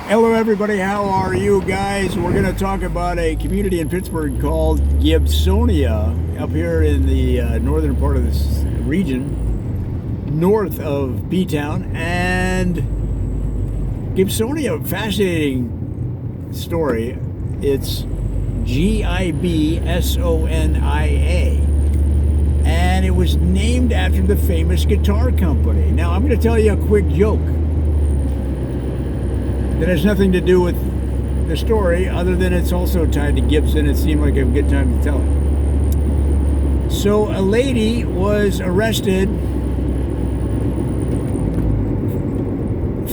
Hello everybody, how are you guys? We're going to talk about a community in Pittsburgh called Gibsonia, up here in the northern part of this region, north of B-Town. And Gibsonia, fascinating story. It's Gibsonia, and it was named after the famous guitar company. Now I'm going to tell you a quick joke that has nothing to do with the story, other than it's also tied to Gibson. It seemed like a good time to tell it. So a lady was arrested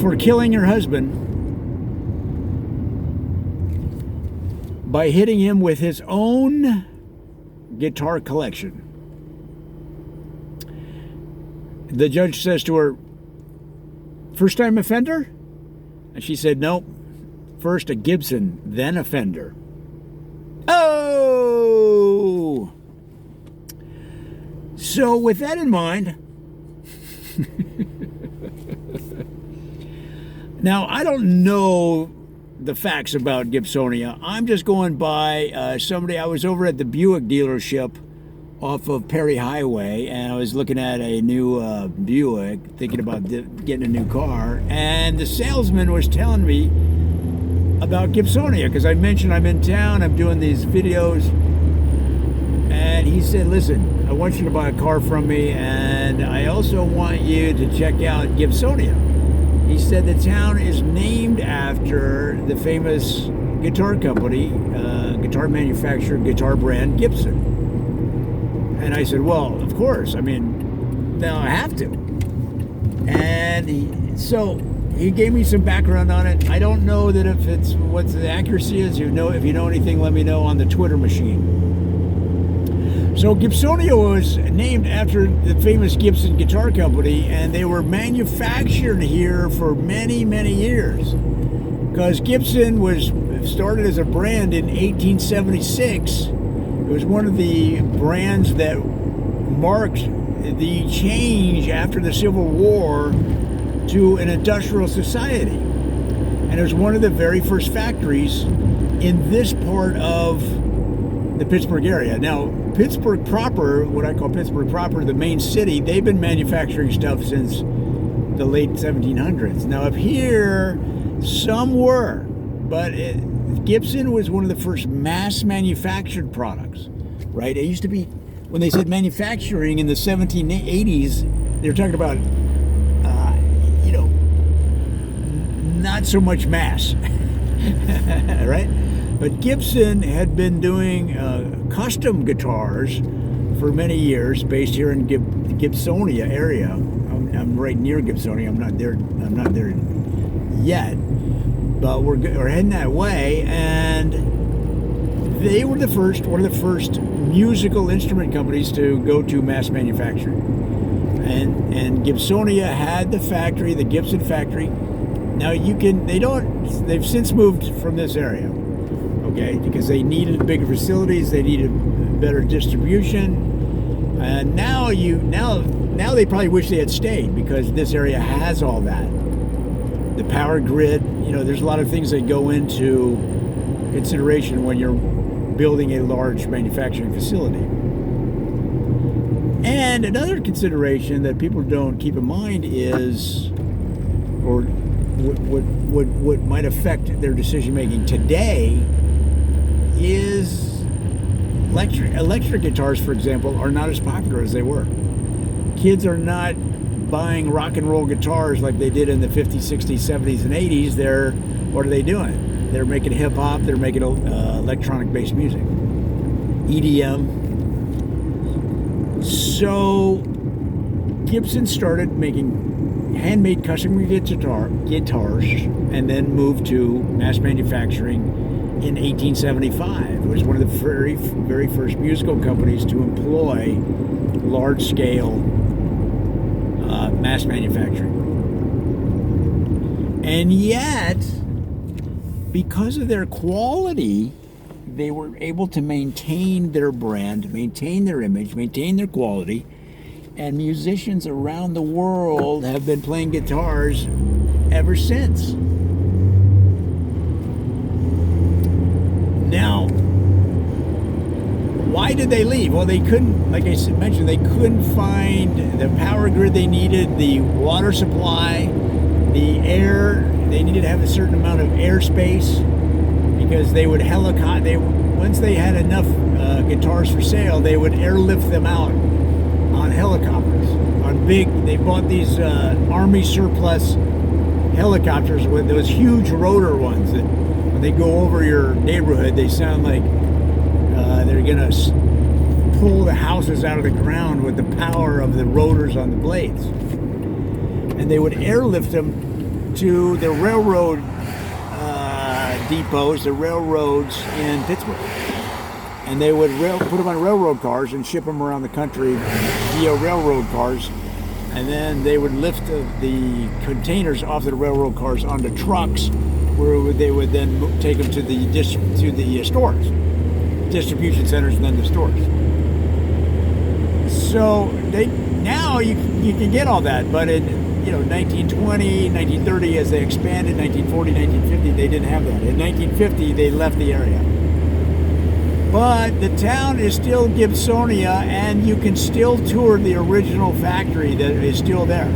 for killing her husband by hitting him with his own guitar collection. The judge says to her, "First time offender?" And she said, "Nope. First a Gibson, then a Fender." Oh! So with that in mind, now I don't know the facts about Gibsonia. I'm just going by somebody. I was over at the Buick dealership off of Perry Highway, and I was looking at a new Buick, thinking about getting a new car, and the salesman was telling me about Gibsonia, because I mentioned I'm in town, I'm doing these videos, and he said, "Listen, I want you to buy a car from me, and I also want you to check out Gibsonia." He said the town is named after the famous guitar company, guitar manufacturer, guitar brand Gibson. And I said, "Well, of course. I mean, now I have to." And so he gave me some background on it. I don't know that if it's what the accuracy is. If you know anything, let me know on the Twitter machine. So Gibsonia was named after the famous Gibson guitar company, and they were manufactured here for many, many years. Because Gibson was started as a brand in 1876. It was one of the brands that marked the change after the Civil War to an industrial society. And it was one of the very first factories in this part of the Pittsburgh area. Now, Pittsburgh proper, what I call Pittsburgh proper, the main city, they've been manufacturing stuff since the late 1700s. Now, up here, some were, but Gibson was one of the first mass manufactured products, right? It used to be, when they said manufacturing in the 1780s, they were talking about, not so much mass, right? But Gibson had been doing custom guitars for many years, based here in the Gibsonia area. I'm right near Gibsonia. I'm not there yet. But we're heading that way, and they were one of the first musical instrument companies to go to mass manufacturing. And Gibsonia had the factory, the Gibson factory. Now they've since moved from this area, okay, because they needed bigger facilities, they needed better distribution, and now they probably wish they had stayed, because this area has all that. The power grid, there's a lot of things that go into consideration when you're building a large manufacturing facility. And another consideration that people don't keep in mind is, or what might affect their decision making today, is electric guitars, for example, are not as popular as they were. Kids are not buying rock and roll guitars like they did in the 50s, 60s, 70s, and 80s. What are they doing? They're making hip hop, they're making electronic based music, EDM. So Gibson started making handmade custom guitars, and then moved to mass manufacturing in 1875. It was one of the very, very first musical companies to employ large scale mass manufacturing. And yet, because of their quality, they were able to maintain their brand, maintain their image, maintain their quality, and musicians around the world have been playing guitars ever since. did they leave? Well, they couldn't, like I mentioned, they couldn't find the power grid they needed, the water supply, the air. They needed to have a certain amount of airspace because they would once they had enough guitars for sale, they would airlift them out on helicopters. They bought these Army surplus helicopters with those huge rotor ones that when they go over your neighborhood, they sound like they're going to pull the houses out of the ground with the power of the rotors on the blades. And they would airlift them to the railroad depots, the railroads in Pittsburgh. And they would put them on railroad cars and ship them around the country via railroad cars. And then they would lift the containers off the railroad cars onto trucks, where they would then take them to the stores, distribution centers, and then the stores. So now you can get all that, but in 1920, 1930, as they expanded, 1940, 1950, they didn't have that. In 1950, they left the area. But the town is still Gibsonia, and you can still tour the original factory that is still there.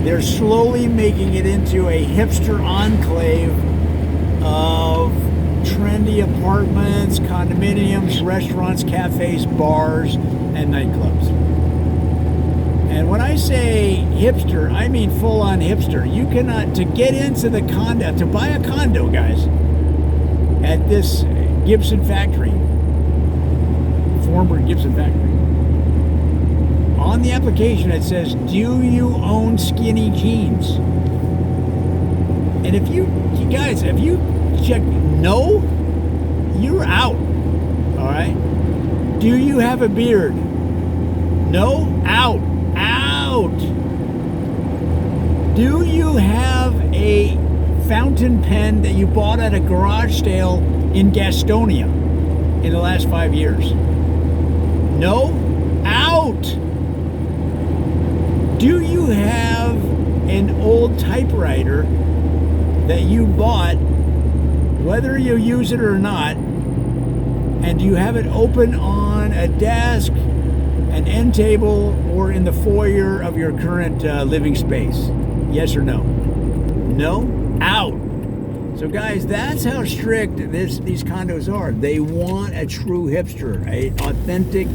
They're slowly making it into a hipster enclave of trendy apartments, condominiums, restaurants, cafes, bars, and nightclubs. And when I say hipster, I mean full-on hipster. You cannot, to get into the condo, to buy a condo, guys, at this Gibson factory, former Gibson factory, on the application it says, do you own skinny jeans? And if you check no, you're out. All right? Do you have a beard? No, out. Do you have a fountain pen that you bought at a garage sale in Gibsonia in the last 5 years? No, out. Do you have an old typewriter that you bought, whether you use it or not, and do you have it open on a desk, an end table, or in the foyer of your current living space? Yes or no? No? Out. So guys, that's how strict these condos are. They want a true hipster, an authentic,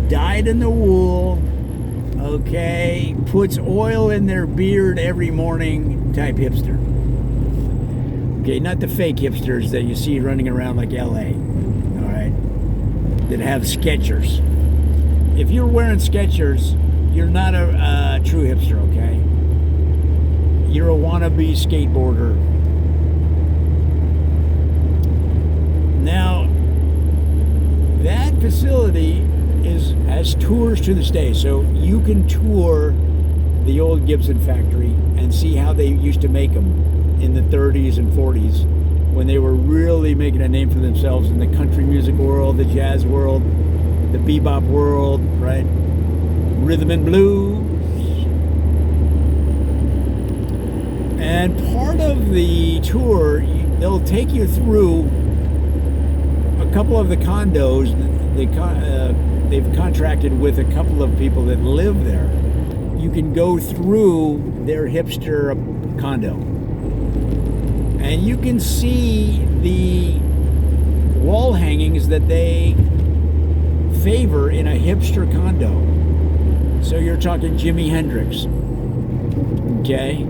dyed-in-the-wool, okay, puts oil in their beard every morning type hipster. Okay, not the fake hipsters that you see running around like LA, all right, that have Skechers. If you're wearing Skechers, you're not a true hipster, okay? You're a wannabe skateboarder. Now, that facility has tours to this day, so you can tour the old Gibson factory and see how they used to make them in the 30s and 40s when they were really making a name for themselves in the country music world, the jazz world, the bebop world, right? Rhythm and blues. And part of the tour, they'll take you through a couple of the condos. They've contracted with a couple of people that live there. You can go through their hipster condo. And you can see the wall hangings that they favor in a hipster condo. So you're talking Jimi Hendrix, okay?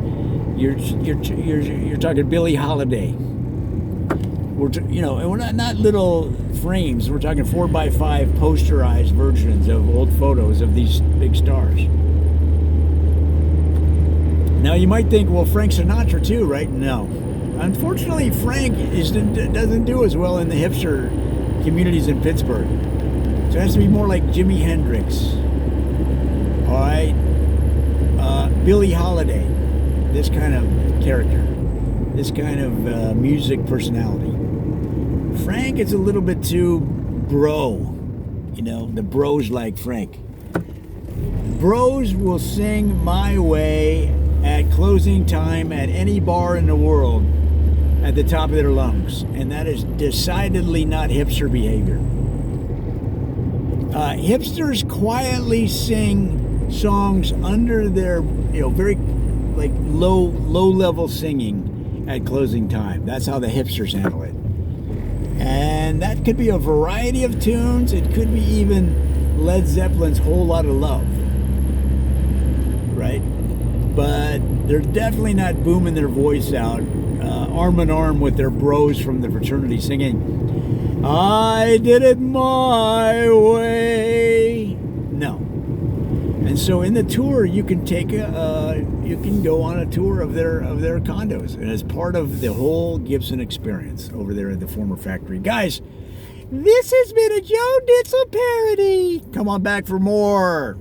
You're talking Billie Holiday. And we're not little frames. We're talking 4x5 posterized versions of old photos of these big stars. Now you might think, well, Frank Sinatra too, right? No. Unfortunately, Frank doesn't do as well in the hipster communities in Pittsburgh. So it has to be more like Jimi Hendrix. All right? Billie Holiday. This kind of character. This kind of music personality. Frank is a little bit too bro. The bros like Frank. Bros will sing My Way at closing time at any bar in the world at the top of their lungs. And that is decidedly not hipster behavior. Hipsters quietly sing songs under their, very like low level singing at closing time. That's how the hipsters handle it. And that could be a variety of tunes. It could be even Led Zeppelin's Whole Lotta Love. Right? But they're definitely not booming their voice out, arm in arm with their bros from the fraternity singing, I did it my way. No. And so in the tour, you can you can go on a tour of their condos, and as part of the whole Gibson experience over there at the former factory. Guys, this has been a Joe Ditzel parody. Come on back for more.